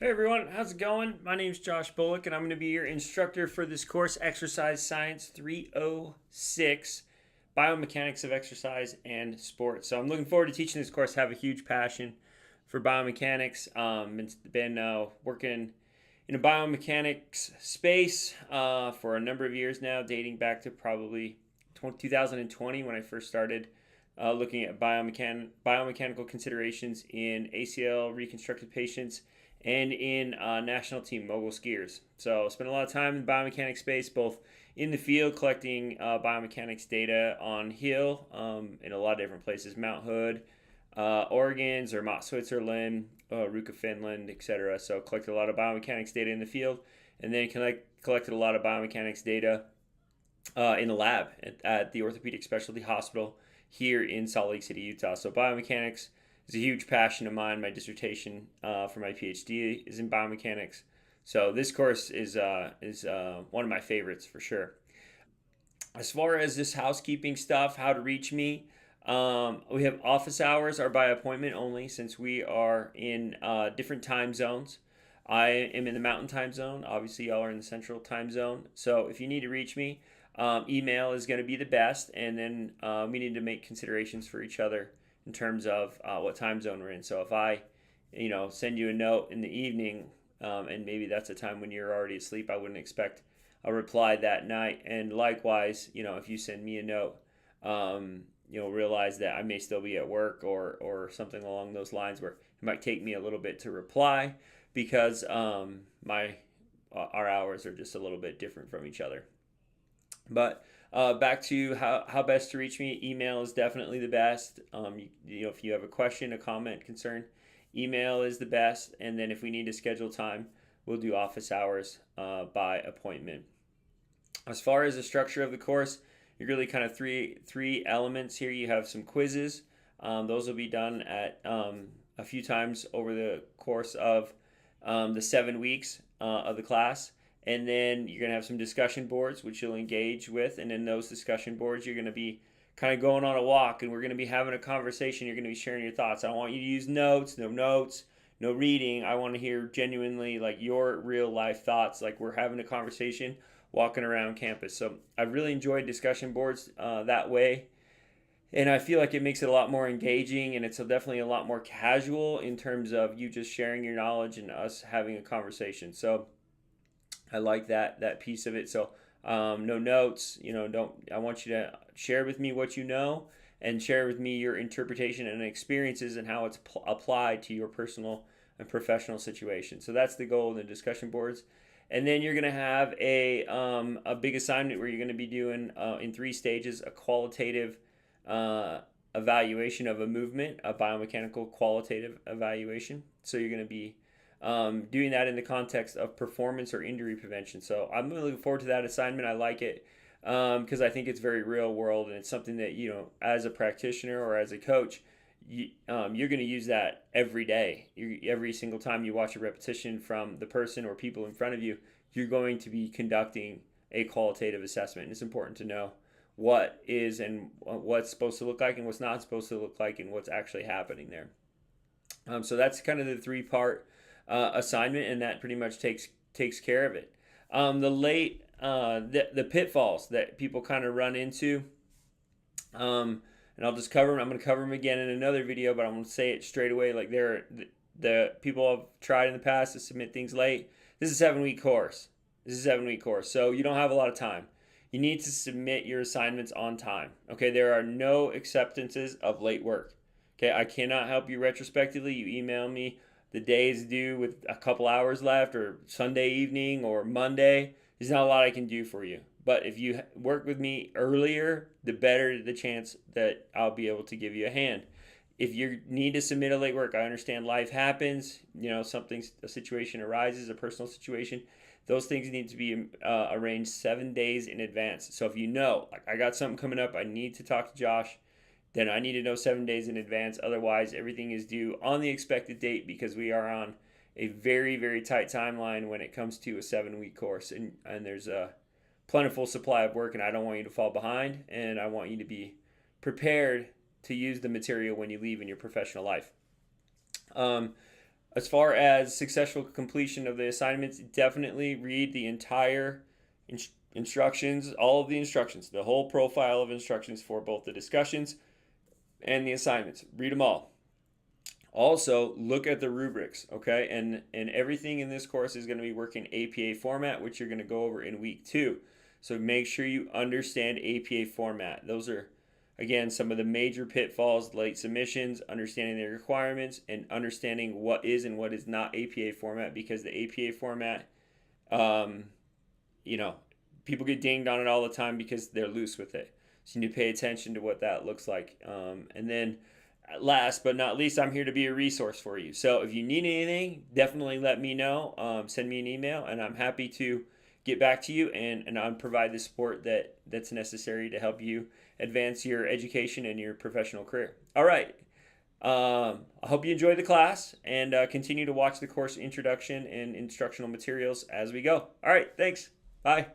Hey everyone, how's it going? My name is Josh Bullock, and I'm going to be your instructor for this course, Exercise Science 306, Biomechanics of Exercise and Sport. So I'm looking forward to teaching this course. I have a huge passion for biomechanics. Been working in a biomechanics space for a number of years now, dating back to probably 2020 when I first started looking at biomechanical considerations in ACL reconstructed patients and in national team mogul skiers. So I spent a lot of time in the biomechanics space, both in the field collecting biomechanics data on hill in a lot of different places, Mount Hood, Oregon, Zermatt, Switzerland, Ruka, Finland, etc. So collected a lot of biomechanics data in the field, and then collected a lot of biomechanics data in the lab at the Orthopedic Specialty Hospital here in Salt Lake City, Utah. So biomechanics is a huge passion of mine. My dissertation for my PhD is in biomechanics. So this course is one of my favorites for sure. As far as this housekeeping stuff, how to reach me, we have office hours are by appointment only since we are in different time zones. I am in the mountain time zone. Obviously, y'all are in the central time zone. So if you need to reach me, email is going to be the best. And then we need to make considerations for each other in terms of what time zone we're in. So if I, send you a note in the evening, and maybe that's a time when you're already asleep, I wouldn't expect a reply that night. And likewise, if you send me a note, realize that I may still be at work or something along those lines where it might take me a little bit to reply because our hours are just a little bit different from each other. But back to how best to reach me. Email is definitely the best. If you have a question, a comment, concern, email is the best. And then if we need to schedule time, we'll do office hours by appointment. As far as the structure of the course, you're really kind of three elements here. You have some quizzes. Those will be done at a few times over the course of the 7 weeks of the class. And then you're going to have some discussion boards, which you'll engage with. And in those discussion boards, you're going to be kind of going on a walk, and we're going to be having a conversation. You're going to be sharing your thoughts. I don't want you to use notes, no reading. I want to hear genuinely like your real life thoughts, like we're having a conversation walking around campus. So I've really enjoyed discussion boards that way. And I feel like it makes it a lot more engaging, and it's definitely a lot more casual in terms of you just sharing your knowledge and us having a conversation. So I like that piece of it. So no notes, I want you to share with me what you know and share with me your interpretation and experiences and how it's applied to your personal and professional situation. So that's the goal of the discussion boards. And then you're going to have a big assignment where you're going to be doing in 3 stages a qualitative evaluation of a movement, a biomechanical qualitative evaluation. So you're going to be doing that in the context of performance or injury prevention. So I'm really looking forward to that assignment. I like it because I think it's very real world, and it's something that, as a practitioner or as a coach, you're going to use that every day. Every single time you watch a repetition from the person or people in front of you, you're going to be conducting a qualitative assessment. And it's important to know what is and what's supposed to look like and what's not supposed to look like and what's actually happening there. So that's kind of the 3-part assignment, and that pretty much takes care of it. The pitfalls that people kind of run into, and I'll just cover them. I'm going to cover them again in another video, but I'm going to say it straight away. Like the people have tried in the past to submit things late. This is a 7-week course. So you don't have a lot of time. You need to submit your assignments on time. Okay, there are no acceptances of late work. Okay, I cannot help you retrospectively. You email me the day is due with a couple hours left, or Sunday evening or Monday. There's not a lot I can do for you. But if you work with me earlier, the better the chance that I'll be able to give you a hand. If you need to submit a late work, I understand life happens. A situation arises, a personal situation. Those things need to be arranged 7 days in advance. So if like I got something coming up, I need to talk to Josh, then I need to know 7 days in advance. Otherwise, everything is due on the expected date because we are on a very, very tight timeline when it comes to a 7-week course. And there's a plentiful supply of work, and I don't want you to fall behind, and I want you to be prepared to use the material when you leave in your professional life. As far as successful completion of the assignments, definitely read the entire instructions, all of the instructions, the whole profile of instructions for both the discussions and the assignments. Read them all. Also, look at the rubrics, okay? And everything in this course is going to be working APA format, which you're going to go over in week 2. So make sure you understand APA format. Those are, again, some of the major pitfalls: late submissions, understanding the requirements, and understanding what is and what is not APA format, because the APA format, you know, people get dinged on it all the time because they're loose with it. So you need to pay attention to what that looks like. And then last but not least, I'm here to be a resource for you. So if you need anything, definitely let me know. Send me an email, and I'm happy to get back to you and I'll provide the support that's necessary to help you advance your education and your professional career. All right. I hope you enjoy the class, and continue to watch the course introduction and instructional materials as we go. All right. Thanks. Bye.